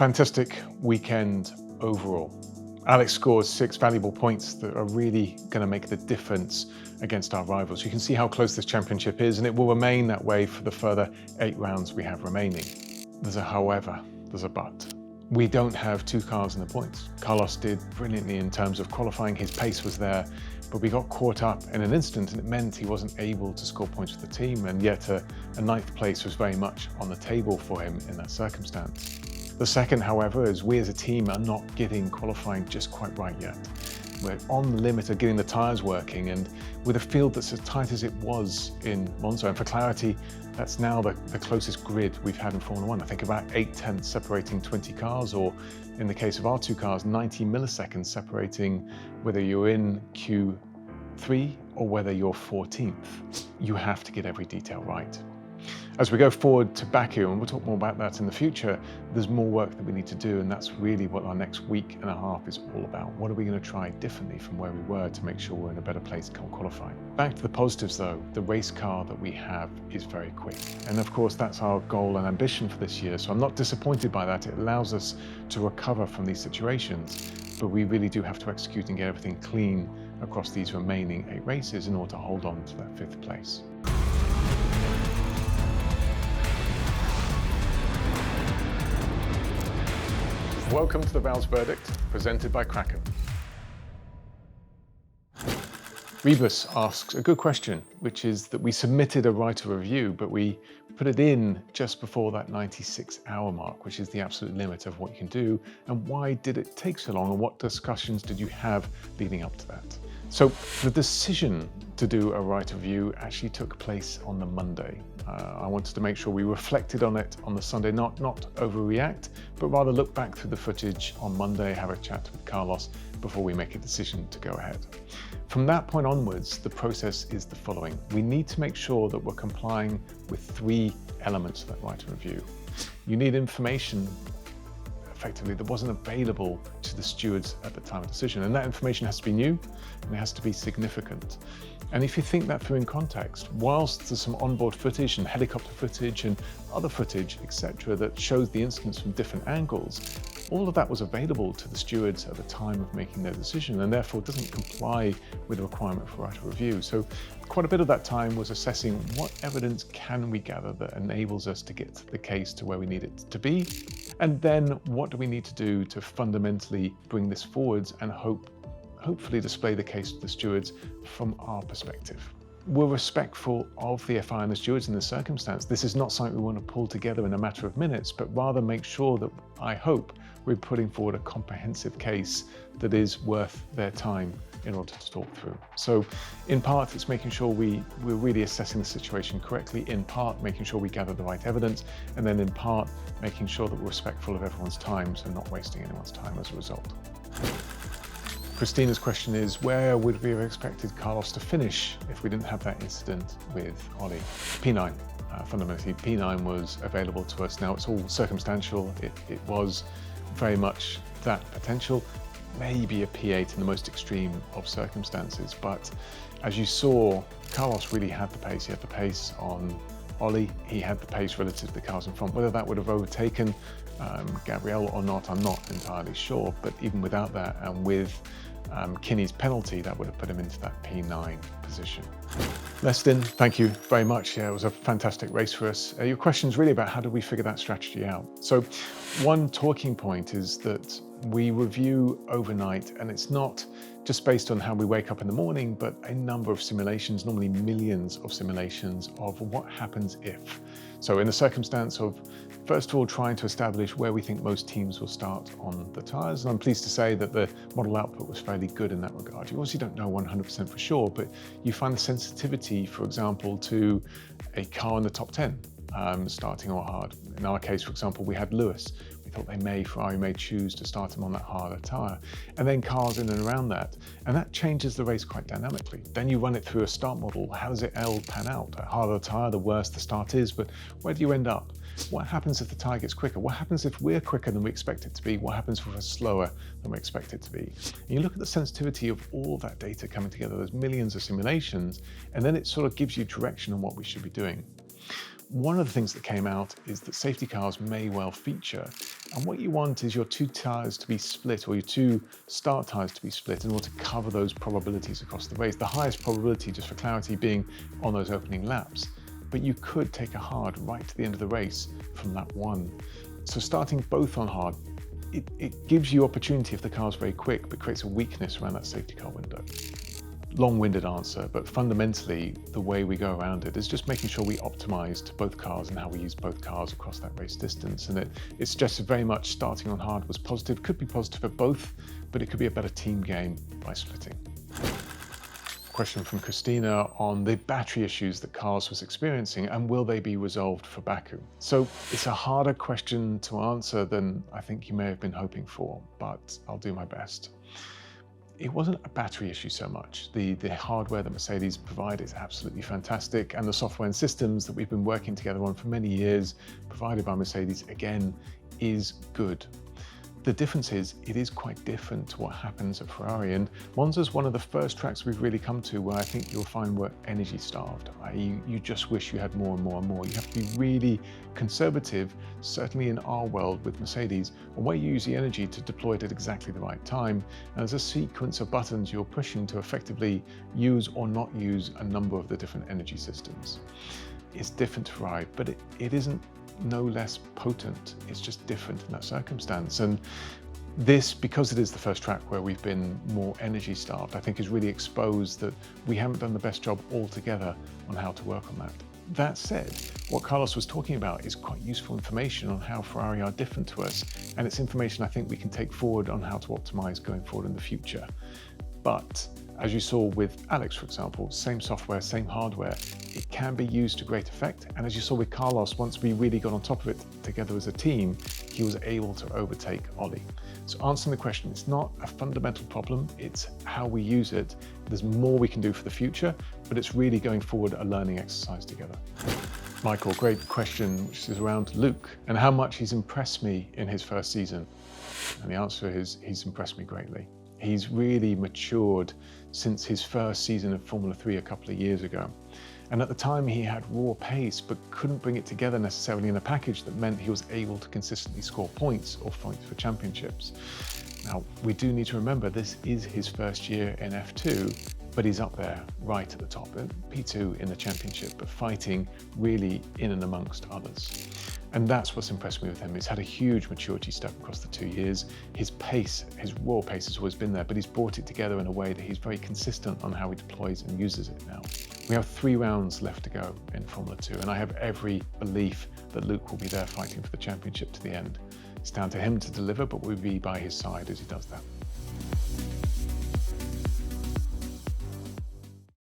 Fantastic weekend overall. Alex scores 6 valuable points that are really going to make the difference against our rivals. You can see how close this championship is, and it will remain that way for the further 8 rounds we have remaining. There's a however, there's a but. We don't have 2 cars in the points. Carlos did brilliantly in terms of qualifying, his pace was there, but we got caught up in an instant and it meant he wasn't able to score points for the team, and yet a 9th place was very much on the table for him in that circumstance. The second, however, is we as a team are not getting qualifying just quite right yet. We're on the limit of getting the tyres working, and with a field that's as tight as it was in Monza, and for clarity, that's now the closest grid we've had in Formula 1. I think about 8 tenths separating 20 cars, or in the case of our 2 cars, 90 milliseconds separating whether you're in Q3 or whether you're 14th. You have to get every detail right. As we go forward to Baku, and we'll talk more about that in the future, there's more work that we need to do, and that's really what our next week and a half is all about. What are we going to try differently from where we were to make sure we're in a better place come qualifying? Back to the positives though, the race car that we have is very quick. And of course that's our goal and ambition for this year, so I'm not disappointed by that. It allows us to recover from these situations, but we really do have to execute and get everything clean across these remaining 8 races in order to hold on to that 5th place. Welcome to the Vowles Verdict, presented by Kraken. Rebus asks a good question, which is that we submitted a right of review, but we put it in just before that 96-hour mark, which is the absolute limit of what you can do. And why did it take so long, and what discussions did you have leading up to that? So the decision to do a right of review actually took place on the Monday. I wanted to make sure we reflected on it on the Sunday, not overreact, but rather look back through the footage on Monday, have a chat with Carlos before we make a decision to go ahead. From that point onwards, the process is the following. We need to make sure that we're complying with 3 elements of that right of review. You need information effectively that wasn't available to the stewards at the time of decision, and that information has to be new and it has to be significant. And if you think that through in context, whilst there's some onboard footage and helicopter footage and other footage, etc., that shows the incidents from different angles, all of that was available to the stewards at the time of making their decision, and therefore doesn't comply with the requirement for right of review. So quite a bit of that time was assessing what evidence can we gather that enables us to get the case to where we need it to be, and then what do we need to do to fundamentally bring this forwards and hopefully display the case to the stewards from our perspective. We're respectful of the FI and the stewards in this circumstance. This is not something we want to pull together in a matter of minutes, but rather make sure that, I hope, we're putting forward a comprehensive case that is worth their time in order to talk through. So in part, it's making sure we're really assessing the situation correctly, in part making sure we gather the right evidence, and then in part making sure that we're respectful of everyone's time, so not wasting anyone's time as a result. Christina's question is, where would we have expected Carlos to finish if we didn't have that incident with Ollie? P9. Fundamentally, P9 was available to us. Now, it's all circumstantial. It was very much that potential, maybe a P8 in the most extreme of circumstances. But as you saw, Carlos really had the pace. He had the pace on Ollie. He had the pace relative to the cars in front. Whether that would have overtaken Gabriel or not, I'm not entirely sure. But even without that, and with Kinney's penalty, that would have put him into that P9 position. Leston, thank you very much. Yeah, it was a fantastic race for us. Your question is really about how do we figure that strategy out. So one talking point is that we review overnight, and it's not just based on how we wake up in the morning, but a number of simulations, normally millions of simulations of what happens if. So in the circumstance of, first of all, trying to establish where we think most teams will start on the tyres, and I'm pleased to say that the model output was fairly good in that regard. You obviously don't know 100% for sure, but you find the sensitivity, for example, to a car in the top 10, starting or hard. In our case, for example, we had Lewis. We thought Ferrari may choose to start him on that harder tyre, and then cars in and around that, and that changes the race quite dynamically. Then you run it through a start model. How does it all pan out? A harder tyre, the worse the start is, but where do you end up? What happens if the tyre gets quicker? What happens if we're quicker than we expect it to be? What happens if we're slower than we expect it to be? And you look at the sensitivity of all that data coming together, there's millions of simulations, and then it sort of gives you direction on what we should be doing. One of the things that came out is that safety cars may well feature, and what you want is your two tyres to be split, or your two start tyres to be split, in order to cover those probabilities across the race. The highest probability, just for clarity, being on those opening laps. But you could take a hard right to the end of the race from lap 1. So starting both on hard, it gives you opportunity if the car's very quick, but creates a weakness around that safety car window. Long-winded answer, but fundamentally the way we go around it is just making sure we optimized both cars and how we use both cars across that race distance. And it suggested very much starting on hard was positive, could be positive for both, but it could be a better team game by splitting. Question from Christina on the battery issues that Carlos was experiencing, and will they be resolved for Baku? So it's a harder question to answer than I think you may have been hoping for, but I'll do my best. It wasn't a battery issue so much. The hardware that Mercedes provide is absolutely fantastic, and the software and systems that we've been working together on for many years, provided by Mercedes, again, is good. The difference is, it is quite different to what happens at Ferrari, and Monza's one of the first tracks we've really come to where I think you'll find we're energy starved. You just wish you had more and more and more. You have to be really conservative, certainly in our world with Mercedes, on where you use the energy to deploy it at exactly the right time. And there's a sequence of buttons you're pushing to effectively use or not use a number of the different energy systems. It's different to Ferrari, but it isn't no less potent. It's just different in that circumstance. And this, because it is the first track where we've been more energy starved, I think has really exposed that we haven't done the best job altogether on how to work on that. That said, what Carlos was talking about is quite useful information on how Ferrari are different to us, and it's information I think we can take forward on how to optimize going forward in the future. But as you saw with Alex, for example, same software, same hardware, it can be used to great effect. And as you saw with Carlos, once we really got on top of it together as a team, he was able to overtake Ollie. So answering the question, it's not a fundamental problem, it's how we use it. There's more we can do for the future, but it's really going forward a learning exercise together. Michael, great question, which is around Luke and how much he's impressed me in his first season. And the answer is he's impressed me greatly. He's really matured since his first season of Formula 3 a couple of years ago. And at the time he had raw pace, but couldn't bring it together necessarily in a package that meant he was able to consistently score points or fight for championships. Now, we do need to remember this is his first year in F2, but he's up there right at the top, P2 in the championship, but fighting really in and amongst others. And that's what's impressed me with him. He's had a huge maturity step across the 2 years. His pace, his raw pace has always been there, but he's brought it together in a way that he's very consistent on how he deploys and uses it now. We have 3 rounds left to go in Formula 2, and I have every belief that Luke will be there fighting for the championship to the end. It's down to him to deliver, but we'll be by his side as he does that.